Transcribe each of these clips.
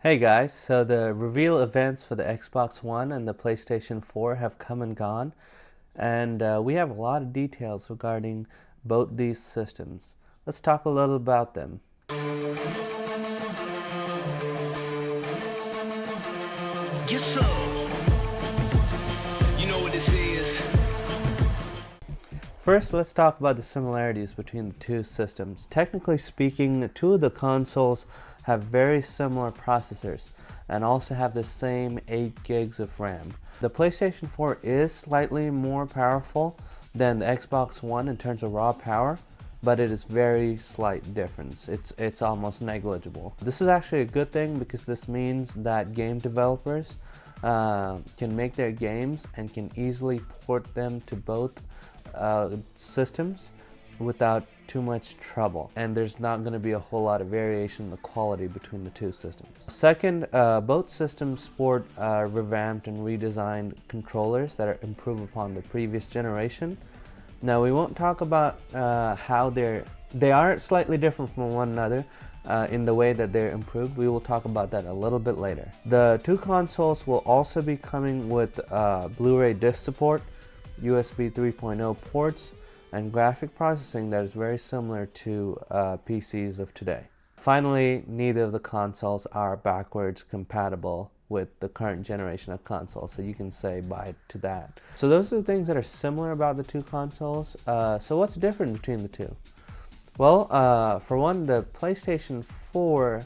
Hey guys, so the reveal events for the Xbox One and the PlayStation 4 have come and gone, and we have a lot of details regarding both these systems. Let's talk a little about them. Yes, sir. You know what this is? First, let's talk about the similarities between the two systems. Technically speaking, the two of the consoles have very similar processors and also have the same 8 gigs of RAM. The PlayStation 4 is slightly more powerful than the Xbox One in terms of raw power, but it is very slight difference. It's almost negligible. This is actually a good thing because this means that game developers can make their games and can easily port them to both systems without too much trouble, and there's not going to be a whole lot of variation in the quality between the two systems. Second, both systems sport revamped and redesigned controllers that are improved upon the previous generation. Now we won't talk about how they are slightly different from one another in the way that they're improved. We will talk about that a little bit later. The two consoles will also be coming with Blu-ray disc support, USB 3.0 ports, and graphic processing that is very similar to PCs of today. Finally, neither of the consoles are backwards compatible with the current generation of consoles, so you can say bye to that. So those are the things that are similar about the two consoles. So what's different between the two? Well, for one, the PlayStation 4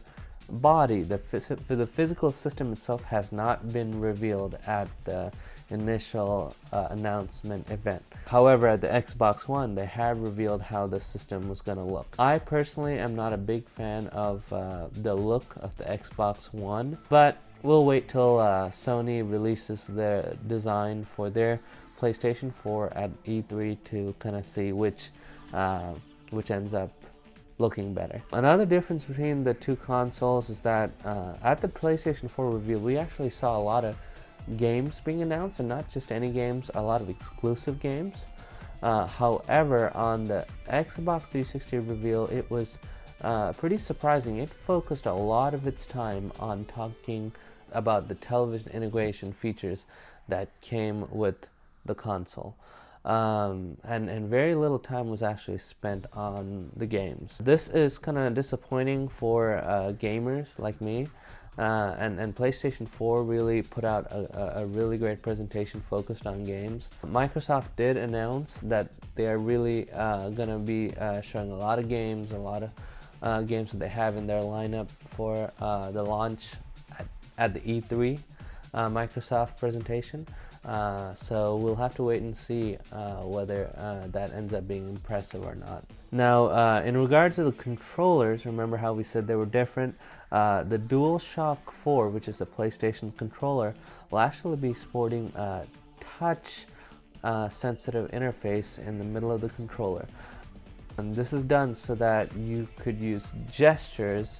body, the physical system itself, has not been revealed at the initial announcement event. However, at the Xbox One, they have revealed how the system was going to look. I personally am not a big fan of the look of the Xbox One, but we'll wait till Sony releases their design for their PlayStation 4 at E3 to kind of see which ends up looking better. Another difference between the two consoles is that at the PlayStation 4 reveal, we actually saw a lot of games being announced, and not just any games, a lot of exclusive games. However, on the Xbox 360 reveal, it was pretty surprising. It focused a lot of its time on talking about the television integration features that came with the console. And very little time was actually spent on the games. This is kind of disappointing for gamers like me. And PlayStation 4 really put out a really great presentation focused on games. Microsoft did announce that they are really going to be showing a lot of games, games that they have in their lineup for the launch at the E3 Microsoft presentation. So we'll have to wait and see whether that ends up being impressive or not. Now, in regards to the controllers, remember how we said they were different? The DualShock 4, which is the PlayStation controller, will actually be sporting a touch sensitive interface in the middle of the controller. And this is done so that you could use gestures,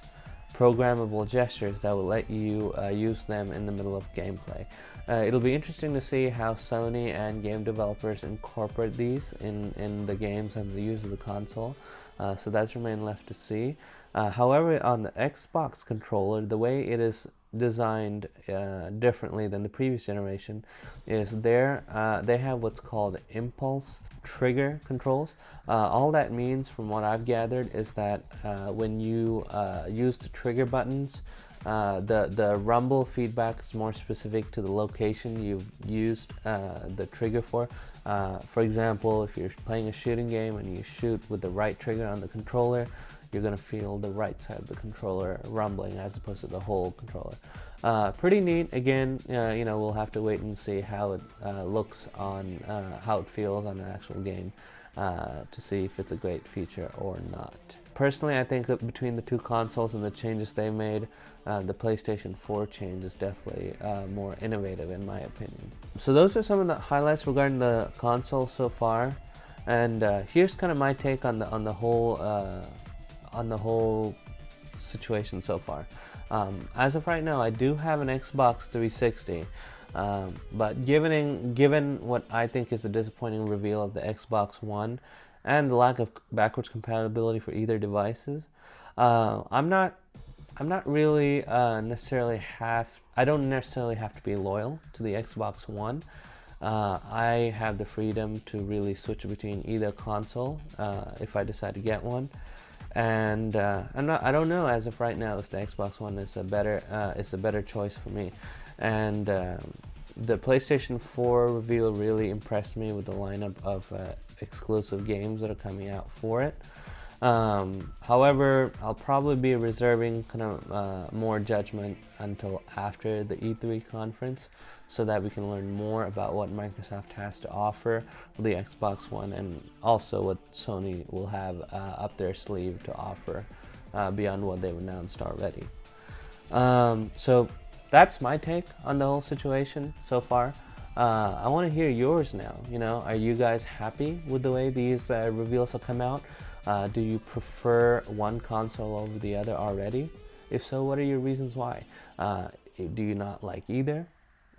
programmable gestures that will let you use them in the middle of gameplay. It'll be interesting to see how Sony and game developers incorporate these in the games and the use of the console. So that's remain left to see. However, on the Xbox controller, the way it is designed differently than the previous generation is they have what's called impulse trigger controls. All that means, from what I've gathered, is that when you use the trigger buttons, the rumble feedback is more specific to the location you've used the trigger for. For example, if you're playing a shooting game and you shoot with the right trigger on the controller, you're going to feel the right side of the controller rumbling as opposed to the whole controller. Pretty neat. Again, we'll have to wait and see how it looks on, how it feels on an actual game to see if it's a great feature or not. Personally, I think that between the two consoles and the changes they made, the PlayStation 4 change is definitely more innovative in my opinion. So those are some of the highlights regarding the console so far, and here's kind of my take on the whole situation so far. As of right now, I do have an Xbox 360, but given what I think is a disappointing reveal of the Xbox One and the lack of backwards compatibility for either devices, I'm not I'm not really I don't necessarily have to be loyal to the Xbox One. I have the freedom to really switch between either console if I decide to get one. And I don't know as of right now if the Xbox One is a better choice for me. And the PlayStation 4 reveal really impressed me with the lineup of exclusive games that are coming out for it. However, I'll probably be reserving kind of more judgment until after the E3 conference so that we can learn more about what Microsoft has to offer with the Xbox One and also what Sony will have up their sleeve to offer beyond what they've announced already. So that's my take on the whole situation so far. I want to hear yours now. Are you guys happy with the way these reveals have come out? Do you prefer one console over the other already? If so, what are your reasons why? Do you not like either?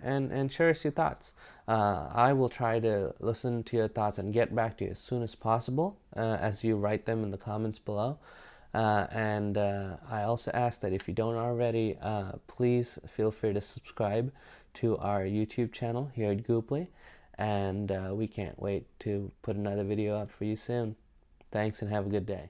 And share us your thoughts. I will try to listen to your thoughts and get back to you as soon as possible as you write them in the comments below. And I also ask that if you don't already, please feel free to subscribe to our YouTube channel here at Gooply. And we can't wait to put another video up for you soon. Thanks and have a good day.